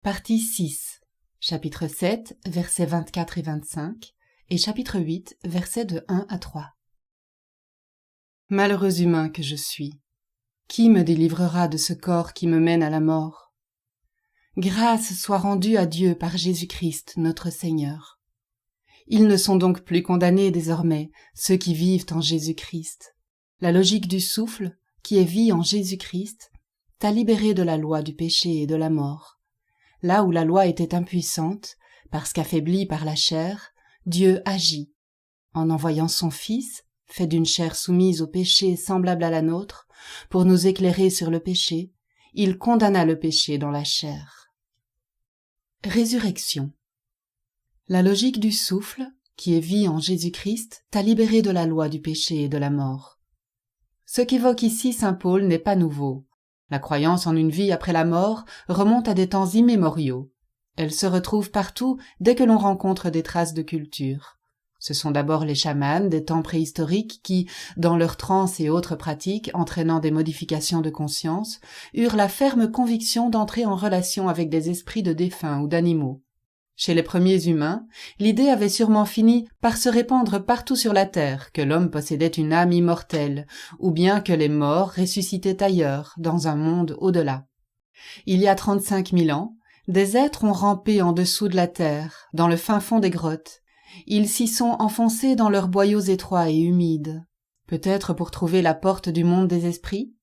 Partie 6, chapitre 7, versets 24 et 25, et chapitre 8, versets de 1 à 3. Malheureux humain que je suis, qui me délivrera de ce corps qui me mène à la mort? Grâce soit rendue à Dieu par Jésus-Christ, notre Seigneur. Ils ne sont donc plus condamnés désormais, ceux qui vivent en Jésus-Christ. La logique du souffle, qui est vie en Jésus-Christ, t'a libéré de la loi du péché et de la mort. Là où la loi était impuissante, parce qu'affaiblie par la chair, Dieu agit. En envoyant son Fils, fait d'une chair soumise au péché semblable à la nôtre, pour nous éclairer sur le péché, il condamna le péché dans la chair. Résurrection. La logique du souffle, qui est vie en Jésus-Christ, t'a libéré de la loi du péché et de la mort. Ce qu'évoque ici saint Paul n'est pas nouveau. La croyance en une vie après la mort remonte à des temps immémoriaux. Elle se retrouve partout dès que l'on rencontre des traces de culture. Ce sont d'abord les chamans des temps préhistoriques qui, dans leurs transes et autres pratiques entraînant des modifications de conscience, eurent la ferme conviction d'entrer en relation avec des esprits de défunts ou d'animaux. Chez les premiers humains, l'idée avait sûrement fini par se répandre partout sur la terre que l'homme possédait une âme immortelle, ou bien que les morts ressuscitaient ailleurs, dans un monde au-delà. Il y a 35 000 ans, des êtres ont rampé en dessous de la terre, dans le fin fond des grottes. Ils s'y sont enfoncés dans leurs boyaux étroits et humides, peut-être pour trouver la porte du monde des esprits.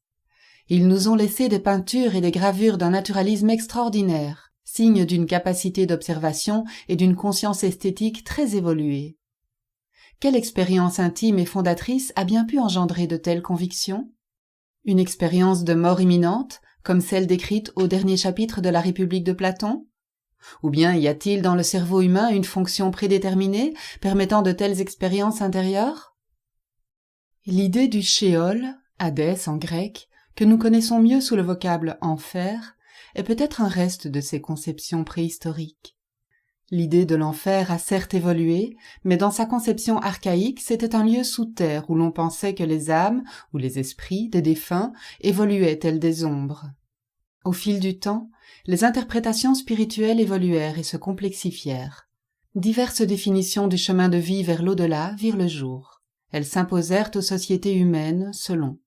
Ils nous ont laissé des peintures et des gravures d'un naturalisme extraordinaire, signe d'une capacité d'observation et d'une conscience esthétique très évoluée. Quelle expérience intime et fondatrice a bien pu engendrer de telles convictions? Une expérience de mort imminente, comme celle décrite au dernier chapitre de la République de Platon? Ou bien y a-t-il dans le cerveau humain une fonction prédéterminée permettant de telles expériences intérieures? L'idée du shéol, Hadès en grec, que nous connaissons mieux sous le vocable enfer, est peut-être un reste de ces conceptions préhistoriques. L'idée de l'enfer a certes évolué, mais dans sa conception archaïque, c'était un lieu sous terre où l'on pensait que les âmes, ou les esprits, des défunts, évoluaient tels des ombres. Au fil du temps, les interprétations spirituelles évoluèrent et se complexifièrent. Diverses définitions du chemin de vie vers l'au-delà virent le jour. Elles s'imposèrent aux sociétés humaines selon.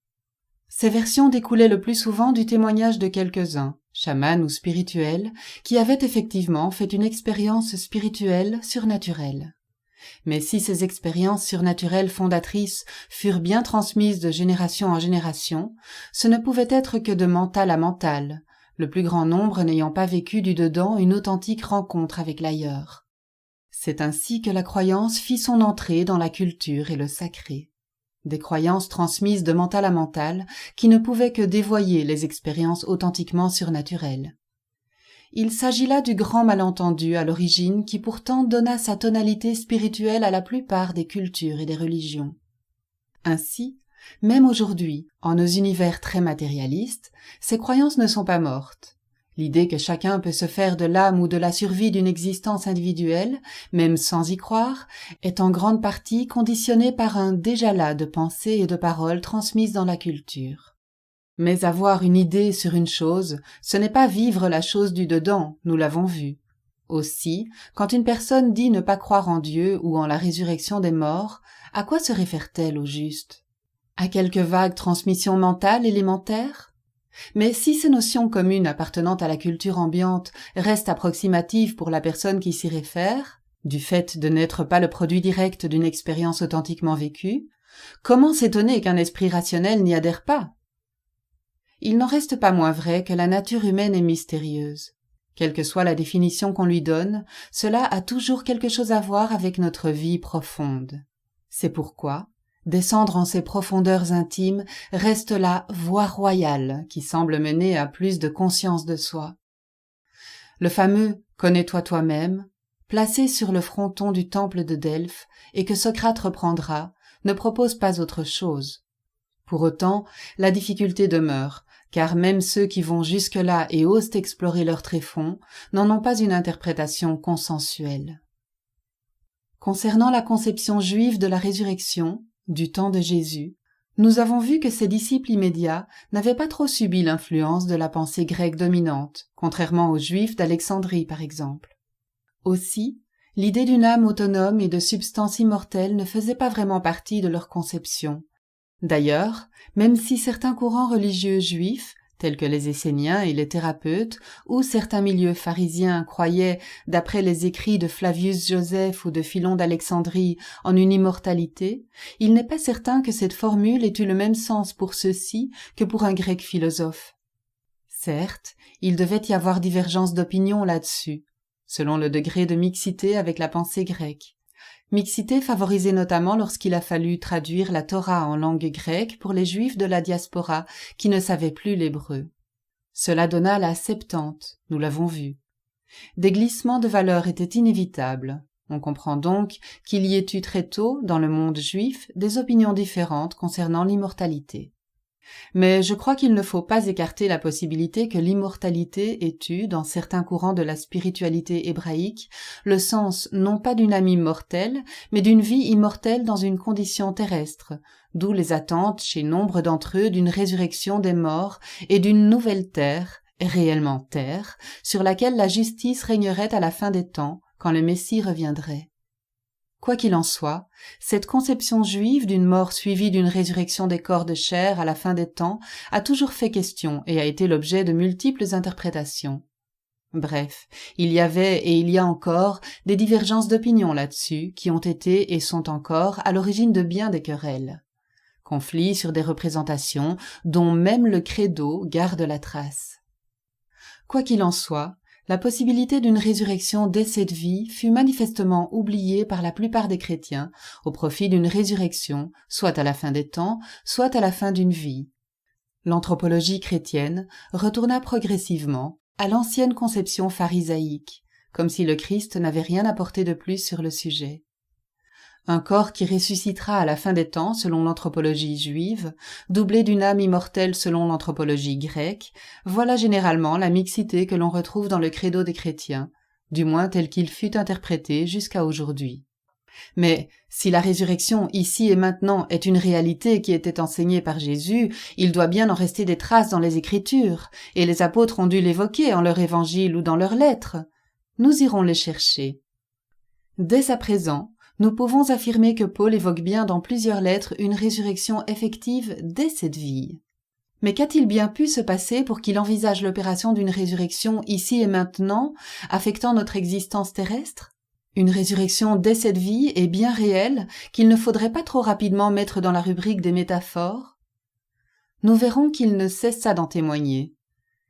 Ces versions découlaient le plus souvent du témoignage de quelques-uns, chamans ou spirituels, qui avaient effectivement fait une expérience spirituelle surnaturelle. Mais si ces expériences surnaturelles fondatrices furent bien transmises de génération en génération, ce ne pouvait être que de mental à mental, le plus grand nombre n'ayant pas vécu du dedans une authentique rencontre avec l'ailleurs. C'est ainsi que la croyance fit son entrée dans la culture et le sacré. Des croyances transmises de mental à mental qui ne pouvaient que dévoyer les expériences authentiquement surnaturelles. Il s'agit là du grand malentendu à l'origine qui pourtant donna sa tonalité spirituelle à la plupart des cultures et des religions. Ainsi, même aujourd'hui, en nos univers très matérialistes, ces croyances ne sont pas mortes. L'idée que chacun peut se faire de l'âme ou de la survie d'une existence individuelle, même sans y croire, est en grande partie conditionnée par un déjà-là de pensées et de paroles transmises dans la culture. Mais avoir une idée sur une chose, ce n'est pas vivre la chose du dedans, nous l'avons vu. Aussi, quand une personne dit ne pas croire en Dieu ou en la résurrection des morts, à quoi se réfère-t-elle au juste? À quelque vague transmission mentale élémentaire? Mais si ces notions communes appartenant à la culture ambiante restent approximatives pour la personne qui s'y réfère, du fait de n'être pas le produit direct d'une expérience authentiquement vécue, comment s'étonner qu'un esprit rationnel n'y adhère pas? Il n'en reste pas moins vrai que la nature humaine est mystérieuse. Quelle que soit la définition qu'on lui donne, cela a toujours quelque chose à voir avec notre vie profonde. C'est pourquoi descendre en ces profondeurs intimes reste la voie royale qui semble mener à plus de conscience de soi. Le fameux « connais-toi toi-même », placé sur le fronton du temple de Delphes et que Socrate reprendra, ne propose pas autre chose. Pour autant, la difficulté demeure, car même ceux qui vont jusque-là et osent explorer leur tréfonds n'en ont pas une interprétation consensuelle. Concernant la conception juive de la résurrection, du temps de Jésus, Nous avons vu que ses disciples immédiats n'avaient pas trop subi l'influence de la pensée grecque dominante, contrairement aux Juifs d'Alexandrie par exemple. Aussi, l'idée d'une âme autonome et de substance immortelle ne faisait pas vraiment partie de leur conception. D'ailleurs, même si certains courants religieux juifs, tels que les Esséniens et les thérapeutes, ou certains milieux pharisiens croyaient, d'après les écrits de Flavius Joseph ou de Philon d'Alexandrie, en une immortalité, il n'est pas certain que cette formule ait eu le même sens pour ceux-ci que pour un grec philosophe. Certes, il devait y avoir divergence d'opinion là-dessus, selon le degré de mixité avec la pensée grecque. Mixité favorisée notamment lorsqu'il a fallu traduire la Torah en langue grecque pour les Juifs de la diaspora qui ne savaient plus l'hébreu. Cela donna la Septante, nous l'avons vu. Des glissements de valeurs étaient inévitables. On comprend donc qu'il y ait eu très tôt, dans le monde juif, des opinions différentes concernant l'immortalité. Mais je crois qu'il ne faut pas écarter la possibilité que l'immortalité ait eu, dans certains courants de la spiritualité hébraïque, le sens non pas d'une âme immortelle, mais d'une vie immortelle dans une condition terrestre, d'où les attentes chez nombre d'entre eux d'une résurrection des morts et d'une nouvelle terre, réellement terre, sur laquelle la justice régnerait à la fin des temps, quand le Messie reviendrait. Quoi qu'il en soit, cette conception juive d'une mort suivie d'une résurrection des corps de chair à la fin des temps a toujours fait question et a été l'objet de multiples interprétations. Bref, il y avait et il y a encore des divergences d'opinion là-dessus qui ont été et sont encore à l'origine de bien des querelles. Conflits sur des représentations dont même le credo garde la trace. Quoi qu'il en soit, la possibilité d'une résurrection dès cette vie fut manifestement oubliée par la plupart des chrétiens au profit d'une résurrection, soit à la fin des temps, soit à la fin d'une vie. L'anthropologie chrétienne retourna progressivement à l'ancienne conception pharisaïque, comme si le Christ n'avait rien apporté de plus sur le sujet. Un corps qui ressuscitera à la fin des temps selon l'anthropologie juive, doublé d'une âme immortelle selon l'anthropologie grecque, voilà généralement la mixité que l'on retrouve dans le credo des chrétiens, du moins tel qu'il fut interprété jusqu'à aujourd'hui. Mais si la résurrection ici et maintenant est une réalité qui était enseignée par Jésus, il doit bien en rester des traces dans les Écritures, et les apôtres ont dû l'évoquer en leur évangile ou dans leurs lettres. Nous irons les chercher. Dès à présent, nous pouvons affirmer que Paul évoque bien dans plusieurs lettres une résurrection effective dès cette vie. Mais qu'a-t-il bien pu se passer pour qu'il envisage l'opération d'une résurrection ici et maintenant, affectant notre existence terrestre ? Une résurrection dès cette vie est bien réelle, qu'il ne faudrait pas trop rapidement mettre dans la rubrique des métaphores ? Nous verrons qu'il ne cessa d'en témoigner.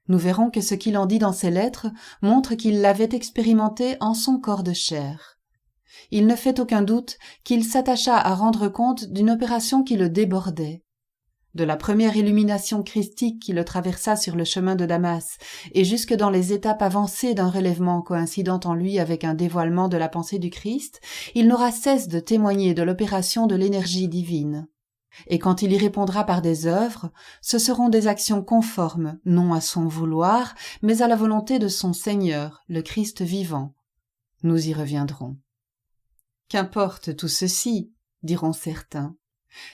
Nous verrons que ce qu'il en dit dans ses lettres montre qu'il l'avait expérimenté en son corps de chair. Il ne fait aucun doute qu'il s'attacha à rendre compte d'une opération qui le débordait. De la première illumination christique qui le traversa sur le chemin de Damas et jusque dans les étapes avancées d'un relèvement coïncidant en lui avec un dévoilement de la pensée du Christ, il n'aura cesse de témoigner de l'opération de l'énergie divine. Et quand il y répondra par des œuvres, ce seront des actions conformes, non à son vouloir, mais à la volonté de son Seigneur, le Christ vivant. Nous y reviendrons. Qu'importe tout ceci, diront certains.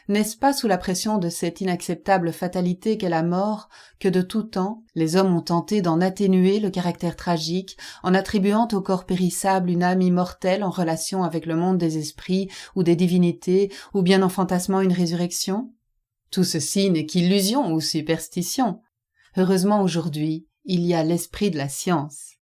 N'est-ce pas sous la pression de cette inacceptable fatalité qu'est la mort que de tout temps les hommes ont tenté d'en atténuer le caractère tragique en attribuant au corps périssable une âme immortelle en relation avec le monde des esprits ou des divinités ou bien en fantasmant une résurrection ? Tout ceci n'est qu'illusion ou superstition. Heureusement aujourd'hui, il y a l'esprit de la science.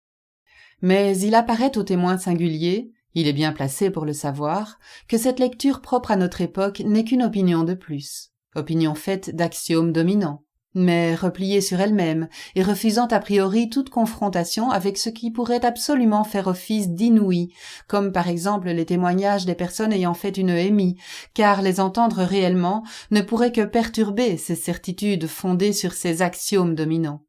Mais il apparaît aux témoins singuliers, il est bien placé pour le savoir, que cette lecture propre à notre époque n'est qu'une opinion de plus, opinion faite d'axiomes dominants, mais repliée sur elle-même et refusant a priori toute confrontation avec ce qui pourrait absolument faire office d'inouï, comme par exemple les témoignages des personnes ayant fait une EMI, car les entendre réellement ne pourrait que perturber ces certitudes fondées sur ces axiomes dominants.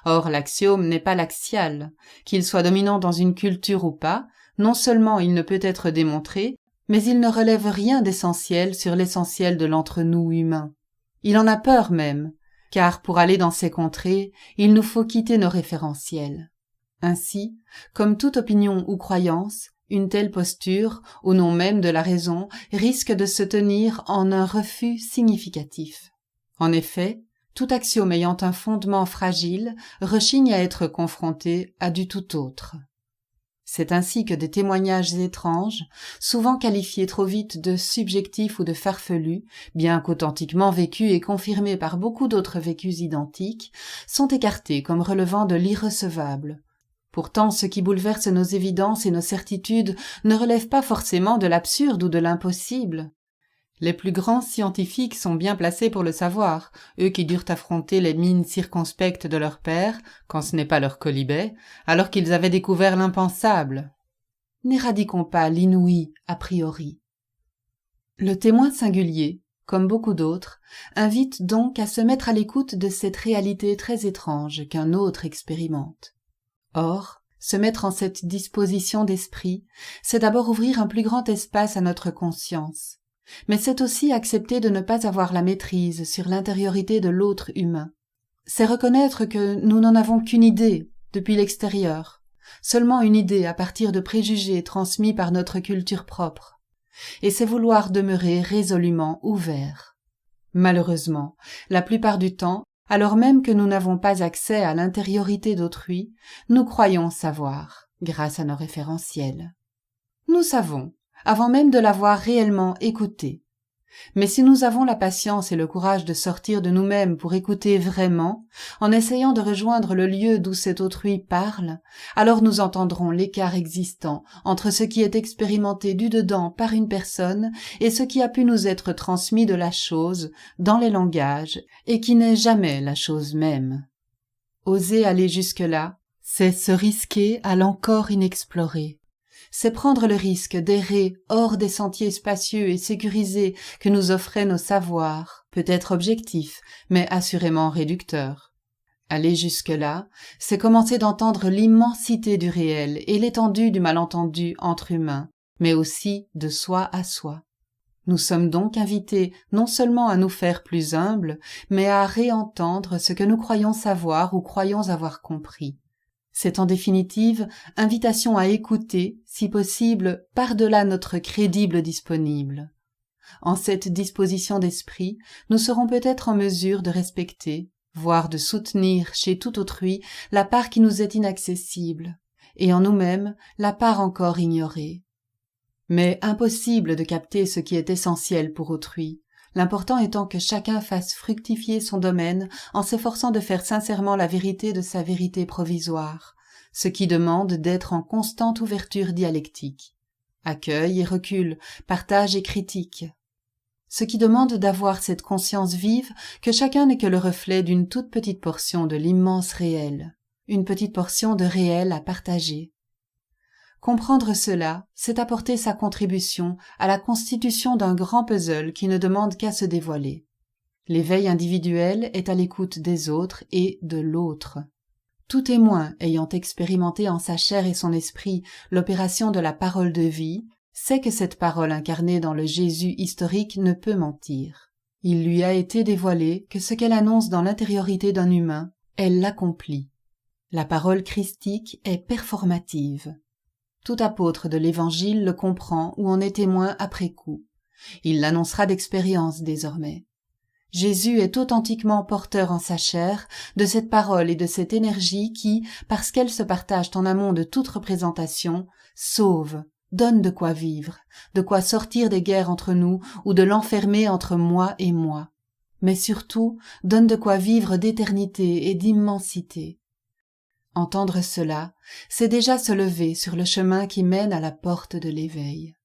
Or l'axiome n'est pas l'axial, qu'il soit dominant dans une culture ou pas, non seulement il ne peut être démontré, mais il ne relève rien d'essentiel sur l'essentiel de l'entre-nous humain. Il en a peur même, car pour aller dans ces contrées, il nous faut quitter nos référentiels. Ainsi, comme toute opinion ou croyance, Une telle posture, au nom même de la raison, risque de se tenir en un refus significatif. En effet, tout axiome ayant un fondement fragile rechigne à être confronté à du tout autre. C'est ainsi que des témoignages étranges, souvent qualifiés trop vite de subjectifs ou de farfelus, bien qu'authentiquement vécus et confirmés par beaucoup d'autres vécus identiques, sont écartés comme relevant de l'irrecevable. Pourtant, ce qui bouleverse nos évidences et nos certitudes ne relève pas forcément de l'absurde ou de l'impossible. Les plus grands scientifiques sont bien placés pour le savoir, eux qui durent affronter les mines circonspectes de leurs pairs, quand ce n'est pas leur quolibet, alors qu'ils avaient découvert l'impensable. N'éradiquons pas l'inouï a priori. Le témoin singulier, comme beaucoup d'autres, invite donc à se mettre à l'écoute de cette réalité très étrange qu'un autre expérimente. Or, se mettre en cette disposition d'esprit, c'est d'abord ouvrir un plus grand espace à notre conscience. Mais c'est aussi accepter de ne pas avoir la maîtrise sur l'intériorité de l'autre humain. C'est reconnaître que nous n'en avons qu'une idée depuis l'extérieur, seulement une idée à partir de préjugés transmis par notre culture propre. Et c'est vouloir demeurer résolument ouvert. Malheureusement, la plupart du temps, alors même que nous n'avons pas accès à l'intériorité d'autrui, nous croyons savoir, grâce à nos référentiels. Nous savons, avant même de l'avoir réellement écouté. Mais si nous avons la patience et le courage de sortir de nous-mêmes pour écouter vraiment, en essayant de rejoindre le lieu d'où cet autrui parle, alors nous entendrons l'écart existant entre ce qui est expérimenté du dedans par une personne et ce qui a pu nous être transmis de la chose, dans les langages, et qui n'est jamais la chose même. Oser aller jusque-là, c'est se risquer à l'encore inexploré. C'est prendre le risque d'errer hors des sentiers spacieux et sécurisés que nous offraient nos savoirs, peut-être objectifs, mais assurément réducteurs. Aller jusque-là, c'est commencer d'entendre l'immensité du réel et l'étendue du malentendu entre humains, mais aussi de soi à soi. Nous sommes donc invités non seulement à nous faire plus humbles, mais à réentendre ce que nous croyons savoir ou croyons avoir compris. C'est en définitive invitation à écouter, si possible, par-delà notre crédible disponible. En cette disposition d'esprit, nous serons peut-être en mesure de respecter, voire de soutenir chez tout autrui la part qui nous est inaccessible, et en nous-mêmes la part encore ignorée. Mais impossible de capter ce qui est essentiel pour autrui, l'important étant que chacun fasse fructifier son domaine en s'efforçant de faire sincèrement la vérité de sa vérité provisoire, ce qui demande d'être en constante ouverture dialectique, accueil et recul, partage et critique, ce qui demande d'avoir cette conscience vive que chacun n'est que le reflet d'une toute petite portion de l'immense réel, une petite portion de réel à partager. Comprendre cela, c'est apporter sa contribution à la constitution d'un grand puzzle qui ne demande qu'à se dévoiler. L'éveil individuel est à l'écoute des autres et de l'autre. Tout témoin ayant expérimenté en sa chair et son esprit l'opération de la parole de vie, sait que cette parole incarnée dans le Jésus historique ne peut mentir. Il lui a été dévoilé que ce qu'elle annonce dans l'intériorité d'un humain, elle l'accomplit. La parole christique est performative. Tout apôtre de l'Évangile le comprend ou en est témoin après coup. Il l'annoncera d'expérience désormais. Jésus est authentiquement porteur en sa chair de cette parole et de cette énergie qui, parce qu'elles se partagent en amont de toute représentation, sauve, donne de quoi vivre, de quoi sortir des guerres entre nous ou de l'enfermer entre moi et moi, mais surtout donne de quoi vivre d'éternité et d'immensité. Entendre cela, c'est déjà se lever sur le chemin qui mène à la porte de l'éveil.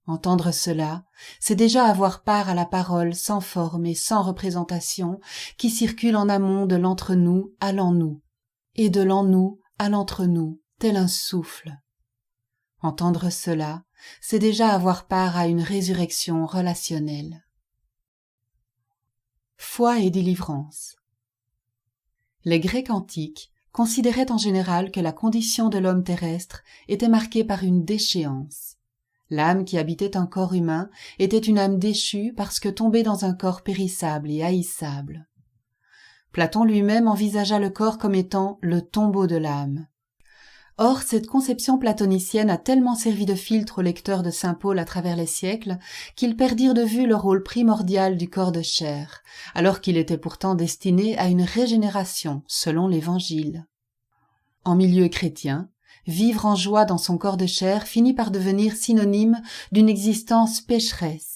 Entendre cela, c'est déjà avoir part à la parole sans forme et sans représentation qui circule en amont de l'entre-nous à l'en-nous, et de l'en-nous à l'entre-nous, tel un souffle. Entendre cela, c'est déjà avoir part à une résurrection relationnelle. Foi et délivrance. Les Grecs antiques considérait en général que la condition de l'homme terrestre était marquée par une déchéance. L'âme qui habitait un corps humain était une âme déchue parce que tombée dans un corps périssable et haïssable. Platon lui-même envisagea le corps comme étant le tombeau de l'âme. Or, cette conception platonicienne a tellement servi de filtre aux lecteurs de saint Paul à travers les siècles qu'ils perdirent de vue le rôle primordial du corps de chair, alors qu'il était pourtant destiné à une régénération selon l'Évangile. En milieu chrétien, vivre en joie dans son corps de chair finit par devenir synonyme d'une existence pécheresse.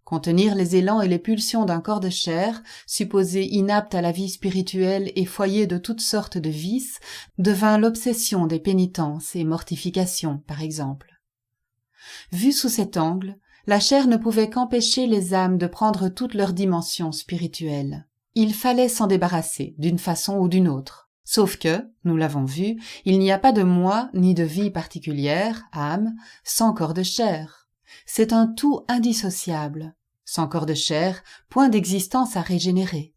Contenir les élans et les pulsions d'un corps de chair, supposé inapte à la vie spirituelle et foyer de toutes sortes de vices, devint l'obsession des pénitences et mortifications, par exemple. Vue sous cet angle, la chair ne pouvait qu'empêcher les âmes de prendre toute leur dimension spirituelle. Il fallait s'en débarrasser, d'une façon ou d'une autre. Sauf que, nous l'avons vu, il n'y a pas de moi ni de vie particulière, âme, sans corps de chair. C'est un tout indissociable. Sans corps de chair, point d'existence à régénérer.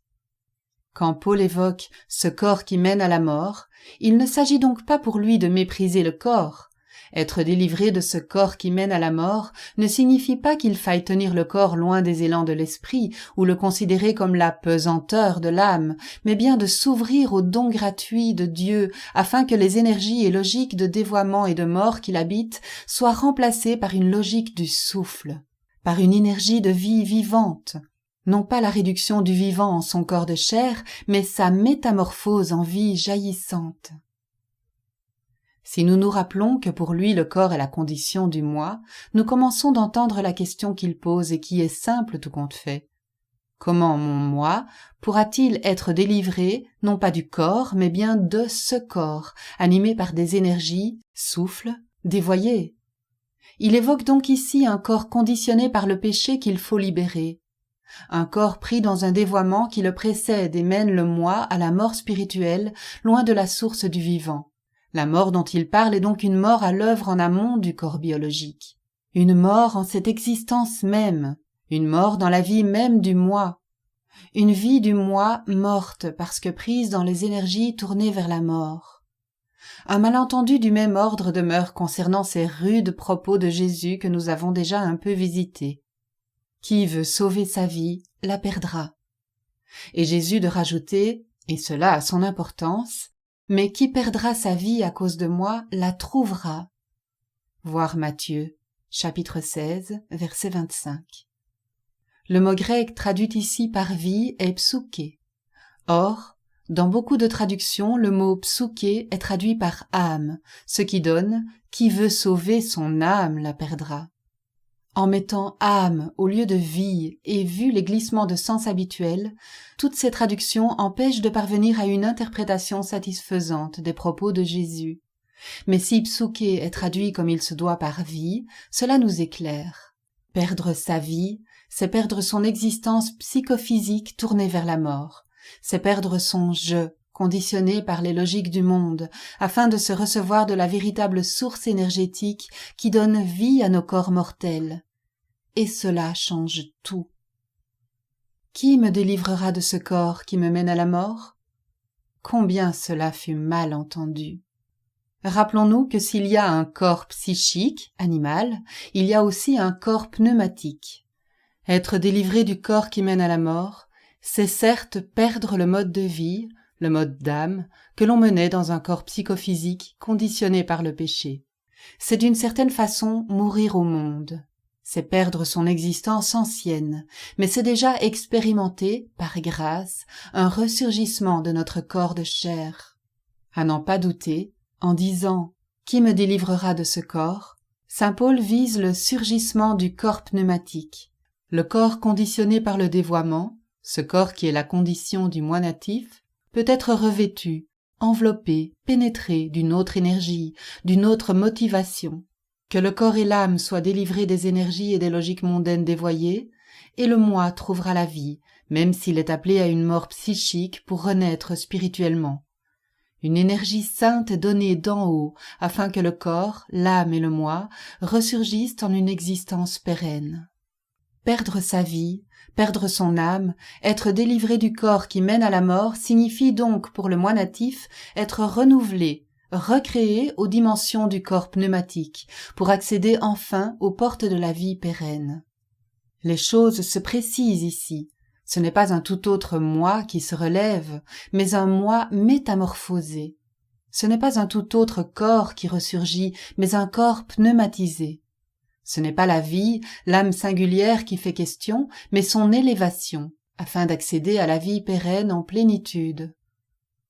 Quand Paul évoque ce corps qui mène à la mort, il ne s'agit donc pas pour lui de mépriser le corps. Être délivré de ce corps qui mène à la mort ne signifie pas qu'il faille tenir le corps loin des élans de l'esprit ou le considérer comme la pesanteur de l'âme, mais bien de s'ouvrir aux dons gratuits de Dieu afin que les énergies et logiques de dévoiement et de mort qui l'habitent soient remplacées par une logique du souffle, par une énergie de vie vivante, non pas la réduction du vivant en son corps de chair, mais sa métamorphose en vie jaillissante. Si nous nous rappelons que pour lui le corps est la condition du moi, nous commençons d'entendre la question qu'il pose et qui est simple tout compte fait. Comment mon moi pourra-t-il être délivré, non pas du corps, mais bien de ce corps, animé par des énergies, souffle, dévoyées? Il évoque donc ici un corps conditionné par le péché qu'il faut libérer. Un corps pris dans un dévoiement qui le précède et mène le moi à la mort spirituelle, loin de la source du vivant. La mort dont il parle est donc une mort à l'œuvre en amont du corps biologique. Une mort en cette existence même, une mort dans la vie même du moi. Une vie du moi morte parce que prise dans les énergies tournées vers la mort. Un malentendu du même ordre demeure concernant ces rudes propos de Jésus que nous avons déjà un peu visités. Qui veut sauver sa vie, la perdra. Et Jésus de rajouter, et cela a son importance, mais qui perdra sa vie à cause de moi, la trouvera. Voir Matthieu, chapitre 16, verset 25. Le mot grec traduit ici par vie est psuké. Or, dans beaucoup de traductions, le mot psuké est traduit par âme, ce qui donne « qui veut sauver son âme la perdra ». En mettant âme au lieu de vie et vu les glissements de sens habituels, toutes ces traductions empêchent de parvenir à une interprétation satisfaisante des propos de Jésus. Mais si psuké est traduit comme il se doit par vie, cela nous éclaire. Perdre sa vie, c'est perdre son existence psychophysique tournée vers la mort. C'est perdre son « je », conditionné par les logiques du monde, afin de se recevoir de la véritable source énergétique qui donne vie à nos corps mortels. Et cela change tout. Qui me délivrera de ce corps qui me mène à la mort? Combien cela fut mal entendu. Rappelons-nous que s'il y a un corps psychique, animal, il y a aussi un corps pneumatique. Être délivré du corps qui mène à la mort, c'est certes perdre le mode de vie, le mode d'âme, que l'on menait dans un corps psychophysique conditionné par le péché. C'est d'une certaine façon mourir au monde. C'est perdre son existence ancienne, mais c'est déjà expérimenter, par grâce, un ressurgissement de notre corps de chair. À n'en pas douter, en disant « Qui me délivrera de ce corps ?», saint Paul vise le surgissement du corps pneumatique, le corps conditionné par le dévoiement, ce corps qui est la condition du moi natif, peut être revêtu, enveloppé, pénétré d'une autre énergie, d'une autre motivation. Que le corps et l'âme soient délivrés des énergies et des logiques mondaines dévoyées, et le moi trouvera la vie, même s'il est appelé à une mort psychique pour renaître spirituellement. Une énergie sainte est donnée d'en haut, afin que le corps, l'âme et le moi ressurgissent en une existence pérenne. Perdre sa vie, perdre son âme, être délivré du corps qui mène à la mort signifie donc pour le moi natif être renouvelé, recréé aux dimensions du corps pneumatique, pour accéder enfin aux portes de la vie pérenne. Les choses se précisent ici. Ce n'est pas un tout autre moi qui se relève, mais un moi métamorphosé. Ce n'est pas un tout autre corps qui ressurgit, mais un corps pneumatisé. Ce n'est pas la vie, l'âme singulière qui fait question, mais son élévation, afin d'accéder à la vie pérenne en plénitude.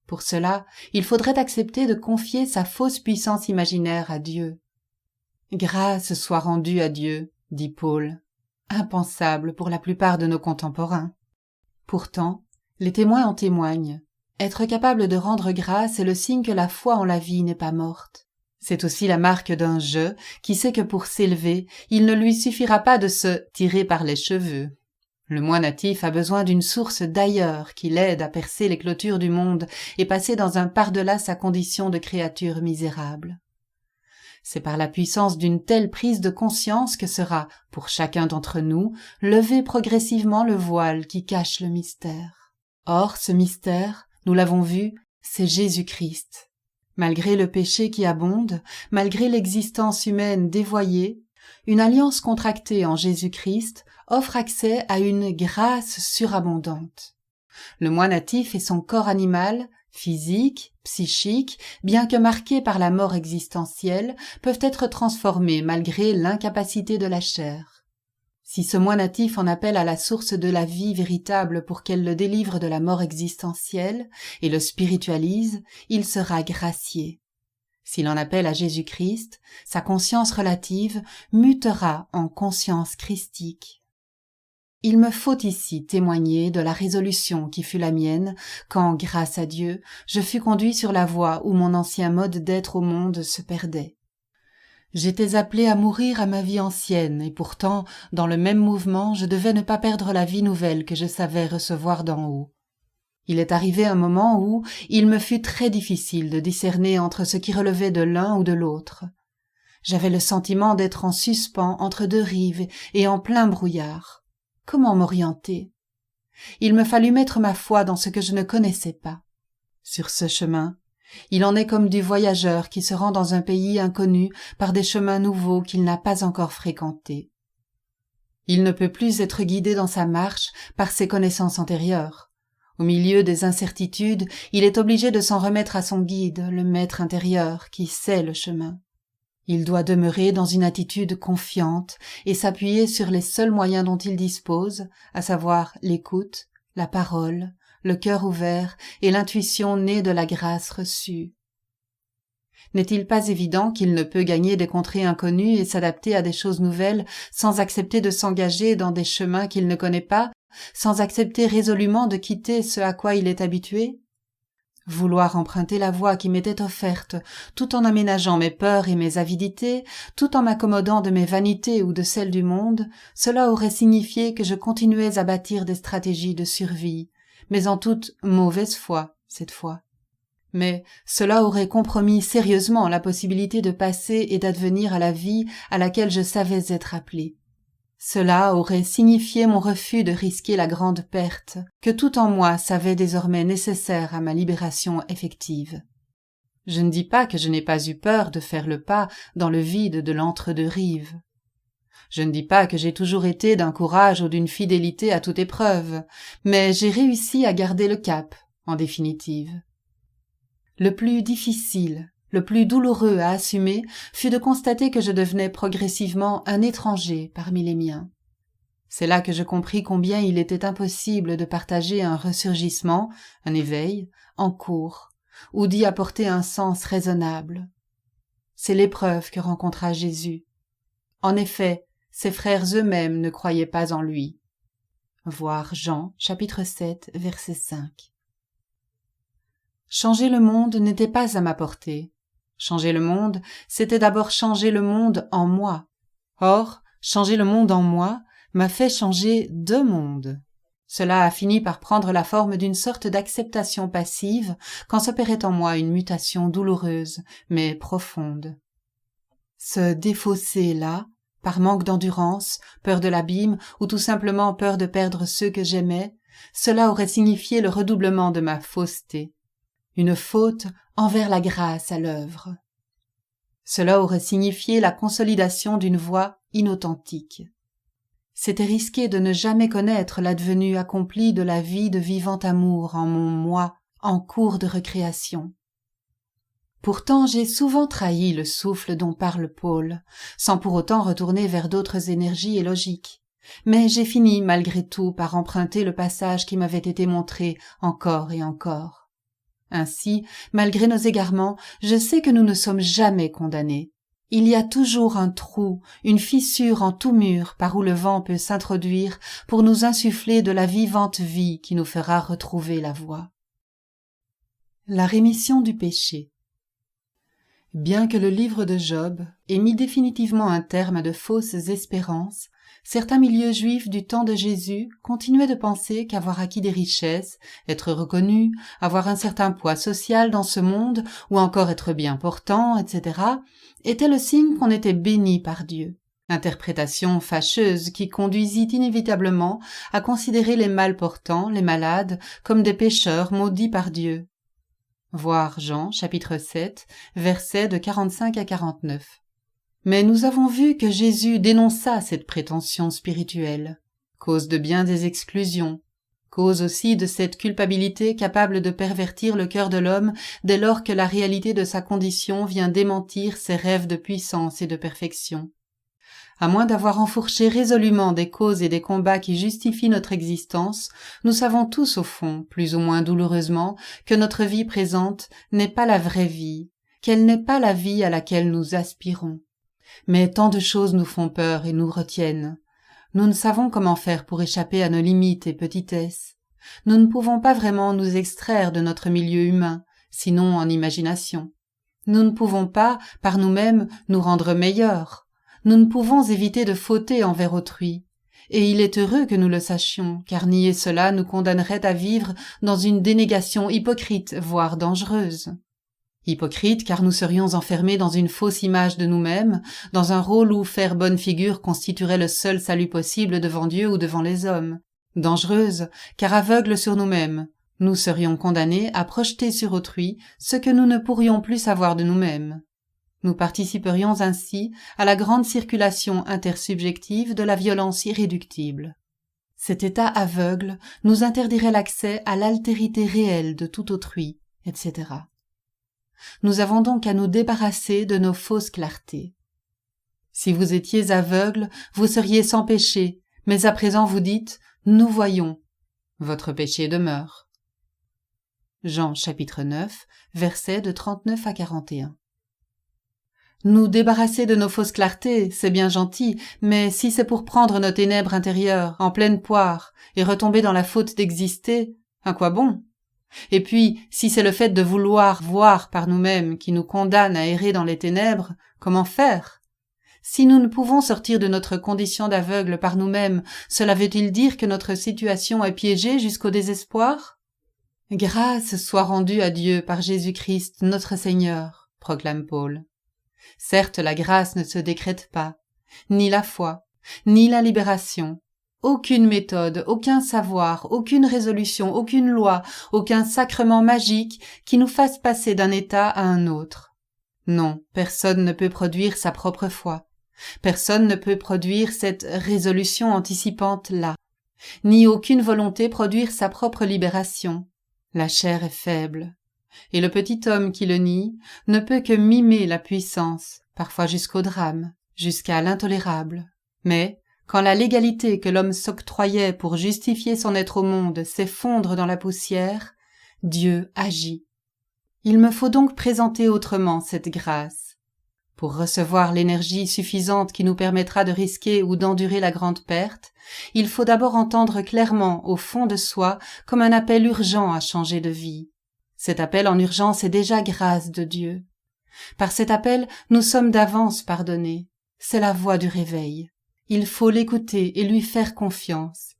Pour cela, il faudrait accepter de confier sa fausse puissance imaginaire à Dieu. « Grâce soit rendue à Dieu », dit Paul, impensable pour la plupart de nos contemporains. Pourtant, les témoins en témoignent. Être capable de rendre grâce est le signe que la foi en la vie n'est pas morte. C'est aussi la marque d'un « je » qui sait que pour s'élever, il ne lui suffira pas de se tirer par les cheveux. Le moi natif a besoin d'une source d'ailleurs qui l'aide à percer les clôtures du monde et passer dans un par-delà sa condition de créature misérable. C'est par la puissance d'une telle prise de conscience que sera, pour chacun d'entre nous, levé progressivement le voile qui cache le mystère. Or, ce mystère, nous l'avons vu, c'est Jésus-Christ. Malgré le péché qui abonde, malgré l'existence humaine dévoyée, une alliance contractée en Jésus-Christ offre accès à une grâce surabondante. Le moi natif et son corps animal, physique, psychique, bien que marqués par la mort existentielle, peuvent être transformés malgré l'incapacité de la chair. Si ce moi natif en appelle à la source de la vie véritable pour qu'elle le délivre de la mort existentielle et le spiritualise, il sera gracié. S'il en appelle à Jésus-Christ, sa conscience relative mutera en conscience christique. Il me faut ici témoigner de la résolution qui fut la mienne quand, grâce à Dieu, je fus conduit sur la voie où mon ancien mode d'être au monde se perdait. J'étais appelé à mourir à ma vie ancienne et pourtant, dans le même mouvement, je devais ne pas perdre la vie nouvelle que je savais recevoir d'en haut. Il est arrivé un moment où il me fut très difficile de discerner entre ce qui relevait de l'un ou de l'autre. J'avais le sentiment d'être en suspens entre deux rives et en plein brouillard. Comment m'orienter? Il me fallut mettre ma foi dans ce que je ne connaissais pas. Sur ce chemin, il en est comme du voyageur qui se rend dans un pays inconnu par des chemins nouveaux qu'il n'a pas encore fréquentés. Il ne peut plus être guidé dans sa marche par ses connaissances antérieures. Au milieu des incertitudes, il est obligé de s'en remettre à son guide, le maître intérieur, qui sait le chemin. Il doit demeurer dans une attitude confiante et s'appuyer sur les seuls moyens dont il dispose, à savoir l'écoute, la parole, le cœur ouvert et l'intuition née de la grâce reçue. N'est-il pas évident qu'il ne peut gagner des contrées inconnues et s'adapter à des choses nouvelles sans accepter de s'engager dans des chemins qu'il ne connaît pas, sans accepter résolument de quitter ce à quoi il est habitué? Vouloir emprunter la voie qui m'était offerte, tout en aménageant mes peurs et mes avidités, tout en m'accommodant de mes vanités ou de celles du monde, cela aurait signifié que je continuais à bâtir des stratégies de survie, mais en toute mauvaise foi, cette fois. Mais cela aurait compromis sérieusement la possibilité de passer et d'advenir à la vie à laquelle je savais être appelé. Cela aurait signifié mon refus de risquer la grande perte, que tout en moi savait désormais nécessaire à ma libération effective. Je ne dis pas que je n'ai pas eu peur de faire le pas dans le vide de l'entre-deux-rives. Je ne dis pas que j'ai toujours été d'un courage ou d'une fidélité à toute épreuve, mais j'ai réussi à garder le cap, en définitive. Le plus difficile, le plus douloureux à assumer fut de constater que je devenais progressivement un étranger parmi les miens. C'est là que je compris combien il était impossible de partager un ressurgissement, un éveil, en cours, ou d'y apporter un sens raisonnable. C'est l'épreuve que rencontra Jésus. En effet, ses frères eux-mêmes ne croyaient pas en lui. Voir Jean, chapitre 7, verset 5. Changer le monde n'était pas à ma portée. Changer le monde, c'était d'abord changer le monde en moi. Or, changer le monde en moi m'a fait changer de monde. Cela a fini par prendre la forme d'une sorte d'acceptation passive quand s'opérait en moi une mutation douloureuse, mais profonde. Se défausser là, par manque d'endurance, peur de l'abîme ou tout simplement peur de perdre ceux que j'aimais, cela aurait signifié le redoublement de ma fausseté. Une faute envers la grâce à l'œuvre. Cela aurait signifié la consolidation d'une voie inauthentique. C'était risquer de ne jamais connaître l'advenu accompli de la vie de vivant amour en mon moi, en cours de recréation. Pourtant j'ai souvent trahi le souffle dont parle Paul, sans pour autant retourner vers d'autres énergies et logiques. Mais j'ai fini malgré tout par emprunter le passage qui m'avait été montré encore et encore. Ainsi, malgré nos égarements, je sais que nous ne sommes jamais condamnés. Il y a toujours un trou, une fissure en tout mur par où le vent peut s'introduire pour nous insuffler de la vivante vie qui nous fera retrouver la voie. La rémission du péché. Bien que le livre de Job ait mis définitivement un terme à de fausses espérances, certains milieux juifs du temps de Jésus continuaient de penser qu'avoir acquis des richesses, être reconnu, avoir un certain poids social dans ce monde, ou encore être bien portant, etc., était le signe qu'on était béni par Dieu. Interprétation fâcheuse qui conduisit inévitablement à considérer les mal portants, les malades, comme des pécheurs maudits par Dieu. Voir Jean, chapitre 7, versets de 45 à 49. Mais nous avons vu que Jésus dénonça cette prétention spirituelle, cause de bien des exclusions, cause aussi de cette culpabilité capable de pervertir le cœur de l'homme dès lors que la réalité de sa condition vient démentir ses rêves de puissance et de perfection. À moins d'avoir enfourché résolument des causes et des combats qui justifient notre existence, nous savons tous au fond, plus ou moins douloureusement, que notre vie présente n'est pas la vraie vie, qu'elle n'est pas la vie à laquelle nous aspirons. Mais tant de choses nous font peur et nous retiennent. Nous ne savons comment faire pour échapper à nos limites et petitesses. Nous ne pouvons pas vraiment nous extraire de notre milieu humain, sinon en imagination. Nous ne pouvons pas, par nous-mêmes, nous rendre meilleurs. Nous ne pouvons éviter de fauter envers autrui. Et il est heureux que nous le sachions, car nier cela nous condamnerait à vivre dans une dénégation hypocrite, voire dangereuse. Hypocrite car nous serions enfermés dans une fausse image de nous-mêmes, dans un rôle où faire bonne figure constituerait le seul salut possible devant Dieu ou devant les hommes. Dangereuse car aveugles sur nous-mêmes, nous serions condamnés à projeter sur autrui ce que nous ne pourrions plus savoir de nous-mêmes. Nous participerions ainsi à la grande circulation intersubjective de la violence irréductible. Cet état aveugle nous interdirait l'accès à l'altérité réelle de tout autrui, etc. Nous avons donc à nous débarrasser de nos fausses clartés. Si vous étiez aveugle, vous seriez sans péché, mais à présent vous dites « nous voyons ». Votre péché demeure. Jean chapitre 9, versets de 39 à 41. Nous débarrasser de nos fausses clartés, c'est bien gentil, mais si c'est pour prendre nos ténèbres intérieures en pleine poire et retomber dans la faute d'exister, à quoi bon? Et puis, si c'est le fait de vouloir voir par nous-mêmes qui nous condamne à errer dans les ténèbres, comment faire? Si nous ne pouvons sortir de notre condition d'aveugle par nous-mêmes, cela veut-il dire que notre situation est piégée jusqu'au désespoir? Grâce soit rendue à Dieu par Jésus-Christ notre Seigneur, proclame Paul. Certes, la grâce ne se décrète pas, ni la foi, ni la libération, aucune méthode, aucun savoir, aucune résolution, aucune loi, aucun sacrement magique qui nous fasse passer d'un état à un autre. Non, personne ne peut produire sa propre foi, personne ne peut produire cette résolution anticipante-là, ni aucune volonté produire sa propre libération. La chair est faible. Et le petit homme qui le nie ne peut que mimer la puissance, parfois jusqu'au drame, jusqu'à l'intolérable. Mais, quand la légalité que l'homme s'octroyait pour justifier son être au monde s'effondre dans la poussière, Dieu agit. Il me faut donc présenter autrement cette grâce. Pour recevoir l'énergie suffisante qui nous permettra de risquer ou d'endurer la grande perte, il faut d'abord entendre clairement au fond de soi comme un appel urgent à changer de vie. Cet appel en urgence est déjà grâce de Dieu. Par cet appel, nous sommes d'avance pardonnés. C'est la voix du réveil. Il faut l'écouter et lui faire confiance.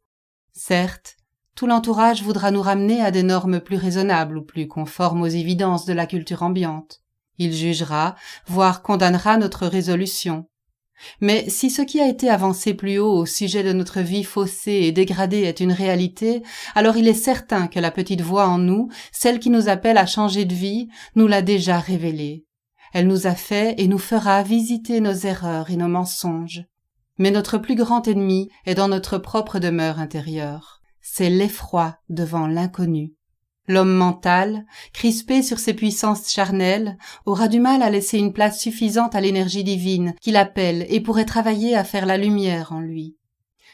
Certes, tout l'entourage voudra nous ramener à des normes plus raisonnables ou plus conformes aux évidences de la culture ambiante. Il jugera, voire condamnera notre résolution. Mais si ce qui a été avancé plus haut au sujet de notre vie faussée et dégradée est une réalité, alors il est certain que la petite voix en nous, celle qui nous appelle à changer de vie, nous l'a déjà révélée. Elle nous a fait et nous fera visiter nos erreurs et nos mensonges. Mais notre plus grand ennemi est dans notre propre demeure intérieure. C'est l'effroi devant l'inconnu. L'homme mental, crispé sur ses puissances charnelles, aura du mal à laisser une place suffisante à l'énergie divine qui l'appelle et pourrait travailler à faire la lumière en lui.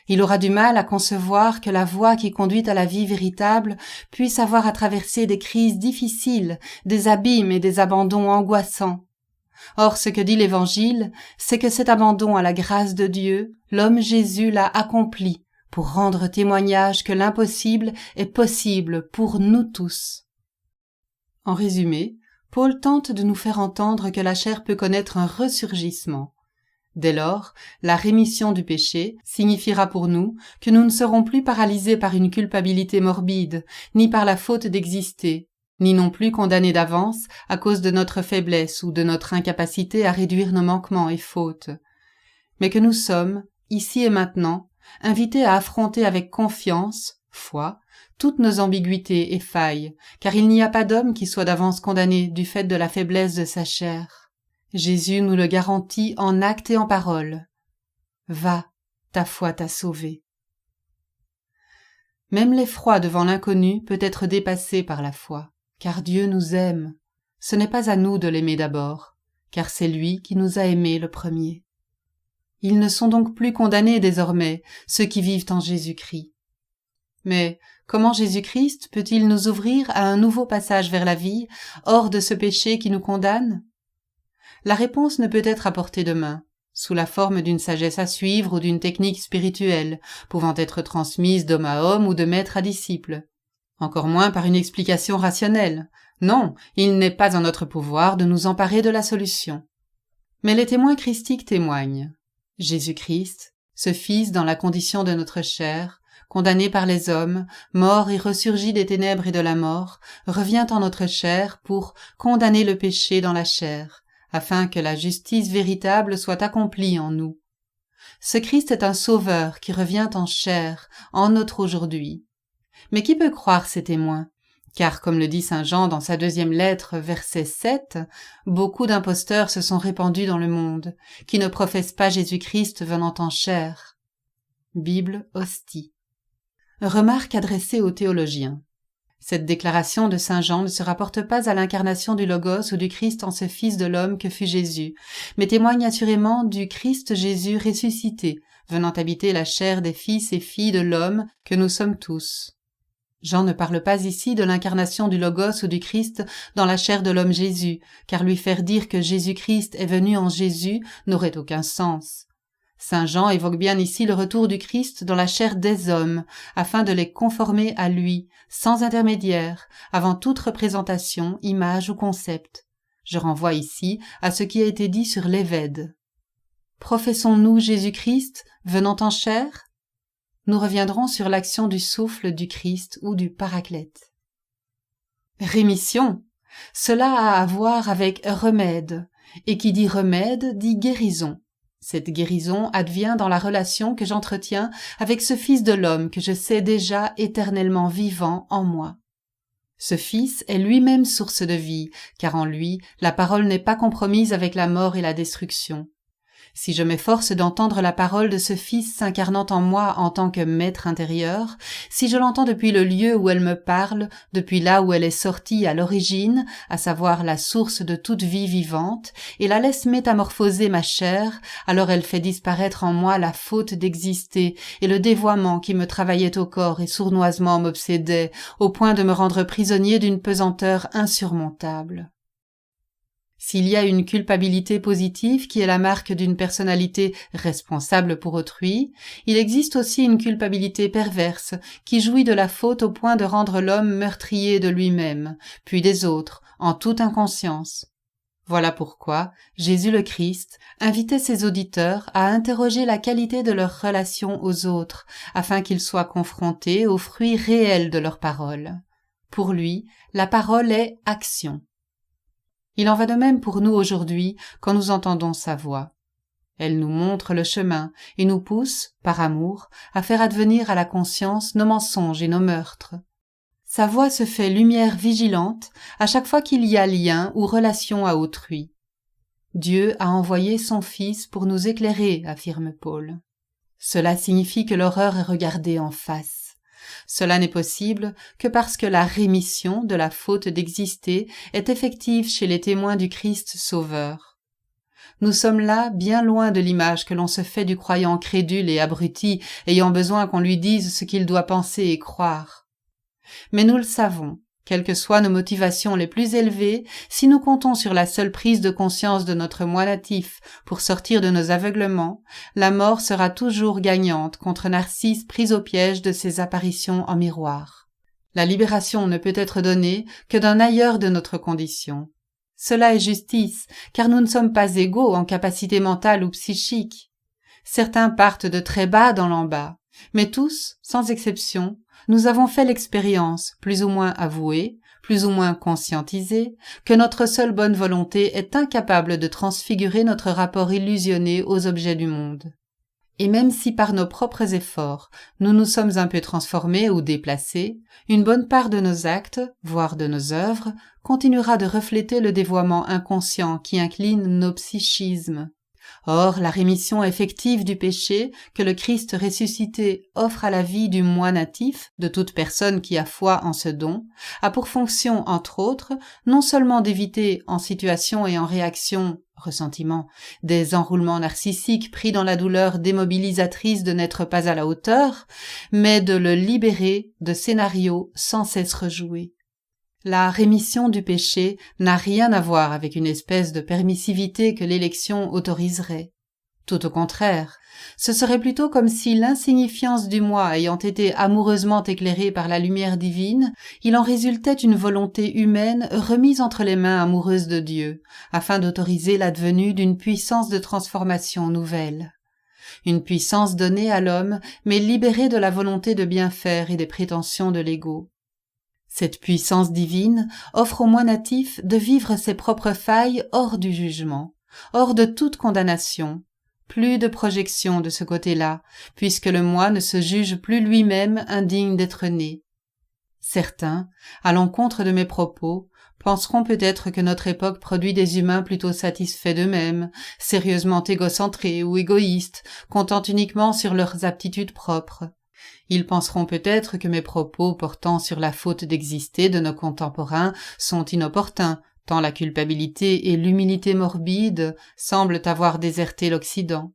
Il aura du mal à concevoir que la voie qui conduit à la vie véritable puisse avoir à traverser des crises difficiles, des abîmes et des abandons angoissants. Or, ce que dit l'Évangile, c'est que cet abandon à la grâce de Dieu, l'homme Jésus l'a accompli pour rendre témoignage que l'impossible est possible pour nous tous. En résumé, Paul tente de nous faire entendre que la chair peut connaître un ressurgissement. Dès lors, la rémission du péché signifiera pour nous que nous ne serons plus paralysés par une culpabilité morbide, ni par la faute d'exister, ni non plus condamnés d'avance à cause de notre faiblesse ou de notre incapacité à réduire nos manquements et fautes, mais que nous sommes, ici et maintenant, invités à affronter avec confiance, foi, toutes nos ambiguïtés et failles, car il n'y a pas d'homme qui soit d'avance condamné du fait de la faiblesse de sa chair. Jésus nous le garantit en actes et en paroles. Va, ta foi t'a sauvé. Même l'effroi devant l'inconnu peut être dépassé par la foi, car Dieu nous aime. Ce n'est pas à nous de l'aimer d'abord, car c'est lui qui nous a aimés le premier. Ils ne sont donc plus condamnés désormais, ceux qui vivent en Jésus-Christ. Mais comment Jésus-Christ peut-il nous ouvrir à un nouveau passage vers la vie, hors de ce péché qui nous condamne ? La réponse ne peut être apportée de main, sous la forme d'une sagesse à suivre ou d'une technique spirituelle, pouvant être transmise d'homme à homme ou de maître à disciple. Encore moins par une explication rationnelle. Non, il n'est pas en notre pouvoir de nous emparer de la solution. Mais les témoins christiques témoignent. Jésus-Christ, ce Fils dans la condition de notre chair, condamné par les hommes, mort et ressurgi des ténèbres et de la mort, revient en notre chair pour condamner le péché dans la chair, afin que la justice véritable soit accomplie en nous. Ce Christ est un sauveur qui revient en chair, en notre aujourd'hui. Mais qui peut croire ces témoins ? Car, comme le dit saint Jean dans sa 2e lettre, verset 7, beaucoup d'imposteurs se sont répandus dans le monde, qui ne professent pas Jésus-Christ venant en chair. Bible Hostie. Remarque adressée aux théologiens. Cette déclaration de saint Jean ne se rapporte pas à l'incarnation du Logos ou du Christ en ce Fils de l'homme que fut Jésus, mais témoigne assurément du Christ Jésus ressuscité, venant habiter la chair des fils et filles de l'homme que nous sommes tous. Jean ne parle pas ici de l'incarnation du Logos ou du Christ dans la chair de l'homme Jésus, car lui faire dire que Jésus-Christ est venu en Jésus n'aurait aucun sens. Saint Jean évoque bien ici le retour du Christ dans la chair des hommes, afin de les conformer à lui, sans intermédiaire, avant toute représentation, image ou concept. Je renvoie ici à ce qui a été dit sur l'Évêde. Professons-nous Jésus-Christ venant en chair ? Nous reviendrons sur l'action du souffle du Christ ou du Paraclète. Rémission, cela a à voir avec remède, et qui dit remède dit guérison. Cette guérison advient dans la relation que j'entretiens avec ce Fils de l'homme que je sais déjà éternellement vivant en moi. Ce Fils est lui-même source de vie, car en lui, la parole n'est pas compromise avec la mort et la destruction. Si je m'efforce d'entendre la parole de ce Fils s'incarnant en moi en tant que maître intérieur, si je l'entends depuis le lieu où elle me parle, depuis là où elle est sortie à l'origine, à savoir la source de toute vie vivante, et la laisse métamorphoser ma chair, alors elle fait disparaître en moi la faute d'exister et le dévoiement qui me travaillait au corps et sournoisement m'obsédait, au point de me rendre prisonnier d'une pesanteur insurmontable. S'il y a une culpabilité positive qui est la marque d'une personnalité responsable pour autrui, il existe aussi une culpabilité perverse qui jouit de la faute au point de rendre l'homme meurtrier de lui-même, puis des autres, en toute inconscience. Voilà pourquoi Jésus le Christ invitait ses auditeurs à interroger la qualité de leur relation aux autres, afin qu'ils soient confrontés aux fruits réels de leur parole. Pour lui, la parole est action. Il en va de même pour nous aujourd'hui quand nous entendons sa voix. Elle nous montre le chemin et nous pousse, par amour, à faire advenir à la conscience nos mensonges et nos meurtres. Sa voix se fait lumière vigilante à chaque fois qu'il y a lien ou relation à autrui. Dieu a envoyé son Fils pour nous éclairer, affirme Paul. Cela signifie que l'horreur est regardée en face. Cela n'est possible que parce que la rémission de la faute d'exister est effective chez les témoins du Christ Sauveur. Nous sommes là bien loin de l'image que l'on se fait du croyant crédule et abruti, ayant besoin qu'on lui dise ce qu'il doit penser et croire. Mais nous le savons, quelles que soient nos motivations les plus élevées, si nous comptons sur la seule prise de conscience de notre moi natif pour sortir de nos aveuglements, la mort sera toujours gagnante contre Narcisse pris au piège de ses apparitions en miroir. La libération ne peut être donnée que d'un ailleurs de notre condition. Cela est justice, car nous ne sommes pas égaux en capacité mentale ou psychique. Certains partent de très bas dans l'en bas, mais tous, sans exception, nous avons fait l'expérience, plus ou moins avouée, plus ou moins conscientisée, que notre seule bonne volonté est incapable de transfigurer notre rapport illusionné aux objets du monde. Et même si par nos propres efforts, nous nous sommes un peu transformés ou déplacés, une bonne part de nos actes, voire de nos œuvres, continuera de refléter le dévoiement inconscient qui incline nos psychismes. Or, la rémission effective du péché que le Christ ressuscité offre à la vie du moi natif, de toute personne qui a foi en ce don, a pour fonction, entre autres, non seulement d'éviter, en situation et en réaction, ressentiment, des enroulements narcissiques pris dans la douleur démobilisatrice de n'être pas à la hauteur, mais de le libérer de scénarios sans cesse rejoués. La rémission du péché n'a rien à voir avec une espèce de permissivité que l'élection autoriserait. Tout au contraire, ce serait plutôt comme si l'insignifiance du moi ayant été amoureusement éclairée par la lumière divine, il en résultait une volonté humaine remise entre les mains amoureuses de Dieu, afin d'autoriser l'advenue d'une puissance de transformation nouvelle. Une puissance donnée à l'homme, mais libérée de la volonté de bien faire et des prétentions de l'ego. Cette puissance divine offre au moi natif de vivre ses propres failles hors du jugement, hors de toute condamnation. Plus de projection de ce côté-là, puisque le moi ne se juge plus lui-même indigne d'être né. Certains, à l'encontre de mes propos, penseront peut-être que notre époque produit des humains plutôt satisfaits d'eux-mêmes, sérieusement égocentrés ou égoïstes, comptant uniquement sur leurs aptitudes propres. Ils penseront peut-être que mes propos portant sur la faute d'exister de nos contemporains sont inopportuns, tant la culpabilité et l'humilité morbide semblent avoir déserté l'Occident.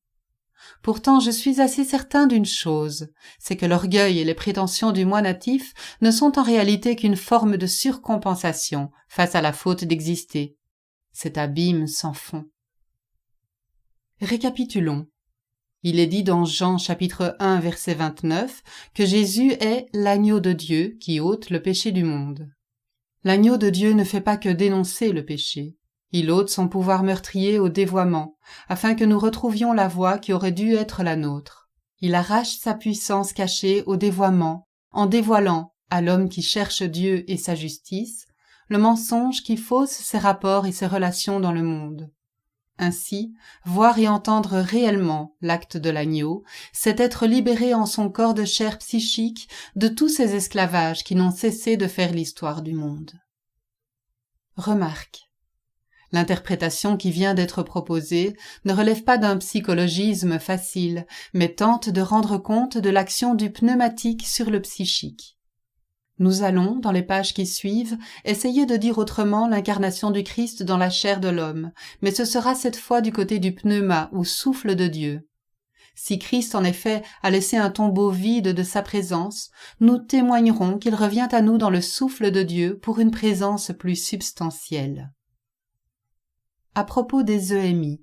Pourtant, je suis assez certain d'une chose, c'est que l'orgueil et les prétentions du moi natif ne sont en réalité qu'une forme de surcompensation face à la faute d'exister. Cet abîme sans fond. Récapitulons. Il est dit dans Jean chapitre 1 verset 29 que Jésus est l'agneau de Dieu qui ôte le péché du monde. L'agneau de Dieu ne fait pas que dénoncer le péché. Il ôte son pouvoir meurtrier au dévoiement, afin que nous retrouvions la voie qui aurait dû être la nôtre. Il arrache sa puissance cachée au dévoiement, en dévoilant, à l'homme qui cherche Dieu et sa justice, le mensonge qui fausse ses rapports et ses relations dans le monde. Ainsi, voir et entendre réellement l'acte de l'agneau, c'est être libéré en son corps de chair psychique de tous ces esclavages qui n'ont cessé de faire l'histoire du monde. Remarque. L'interprétation qui vient d'être proposée ne relève pas d'un psychologisme facile, mais tente de rendre compte de l'action du pneumatique sur le psychique. Nous allons, dans les pages qui suivent, essayer de dire autrement l'incarnation du Christ dans la chair de l'homme, mais ce sera cette fois du côté du pneuma ou souffle de Dieu. Si Christ en effet a laissé un tombeau vide de sa présence, nous témoignerons qu'il revient à nous dans le souffle de Dieu pour une présence plus substantielle. À propos des EMI.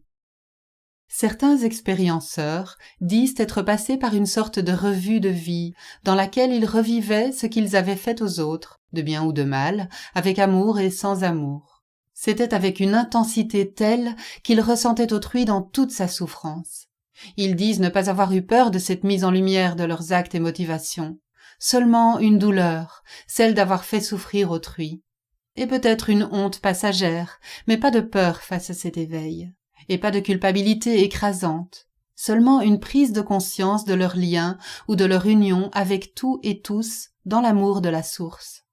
Certains expérienceurs disent être passés par une sorte de revue de vie, dans laquelle ils revivaient ce qu'ils avaient fait aux autres, de bien ou de mal, avec amour et sans amour. C'était avec une intensité telle qu'ils ressentaient autrui dans toute sa souffrance. Ils disent ne pas avoir eu peur de cette mise en lumière de leurs actes et motivations, seulement une douleur, celle d'avoir fait souffrir autrui, et peut-être une honte passagère, mais pas de peur face à cet éveil. Et pas de culpabilité écrasante, seulement une prise de conscience de leur lien ou de leur union avec tout et tous dans l'amour de la source.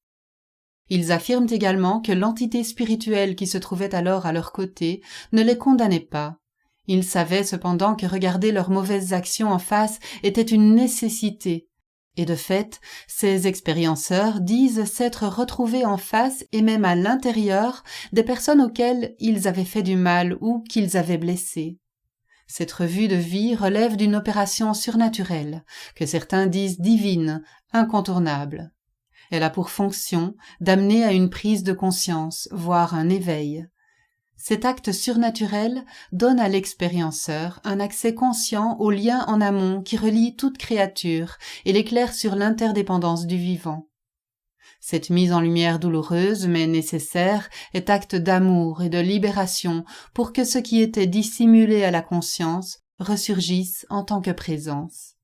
Ils affirment également que l'entité spirituelle qui se trouvait alors à leur côté ne les condamnait pas. Ils savaient cependant que regarder leurs mauvaises actions en face était une nécessité, Et de fait, ces expérienceurs disent s'être retrouvés en face et même à l'intérieur des personnes auxquelles ils avaient fait du mal ou qu'ils avaient blessées. Cette revue de vie relève d'une opération surnaturelle, que certains disent divine, incontournable. Elle a pour fonction d'amener à une prise de conscience, voire un éveil. Cet acte surnaturel donne à l'expérienceur un accès conscient au lien en amont qui relie toute créature et l'éclaire sur l'interdépendance du vivant. Cette mise en lumière douloureuse mais nécessaire est acte d'amour et de libération pour que ce qui était dissimulé à la conscience ressurgisse en tant que présence.